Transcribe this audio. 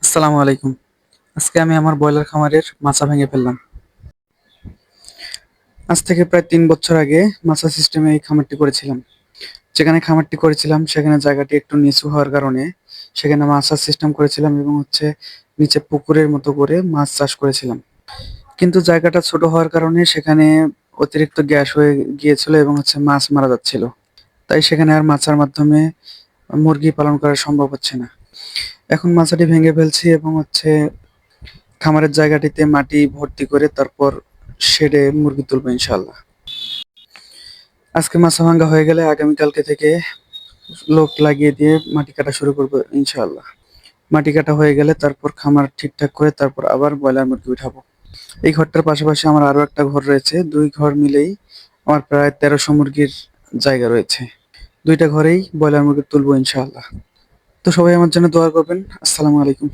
আসসালামু আলাইকুম। আজকে আমি আমার ব্রয়লার খামারের মাচা ভেঙে ফেললাম। আজ থেকে প্রায় ৩ বছর আগে মাচা সিস্টেমে এই খামারটি করেছিলাম। যেখানে খামারটি করেছিলাম সেখানে জায়গাটি একটু নিচু হওয়ার কারণে সেখানে মাচার সিস্টেম করেছিলাম এবং নিচে পুকুরের মতো করে মাছ চাষ করেছিলাম। কিন্তু জায়গাটা ছোট হওয়ার কারণে সেখানে অতিরিক্ত গ্যাস হয়ে গিয়েছিল এবং মাছ মারা যাচ্ছিল। তাই সেখানে আর মাচার মাধ্যমে মুরগি পালন করা সম্ভব হচ্ছে না। এখন মাচাটি ভেঙে ফেলছি এবং খামারের জায়গাটিতে মাটি ভর্তি করে তারপর শেডে মুরগি তুলবো ইনশাল্লাহ। আজকে মাচা ভাঙা হয়ে গেলে আগামীকালকে থেকে লোক লাগিয়ে দিয়ে মাটি কাটা শুরু করবো ইনশাল্লাহ। মাটি কাটা হয়ে গেলে তারপর খামার ঠিকঠাক করে তারপর আবার ব্রয়লার মুরগি উঠাবো। এই ঘরটার পাশাপাশি আমার আরো একটা ঘর রয়েছে। ২ ঘর মিলেই আমার প্রায় ১৩০০ মুরগির জায়গা রয়েছে। ২টা ঘরেই ব্রয়লার মুরগি তুলবো ইনশাআল্লাহ। তো সবাই আমার জন্য দোয়া করবেন। আসসালামু আলাইকুম।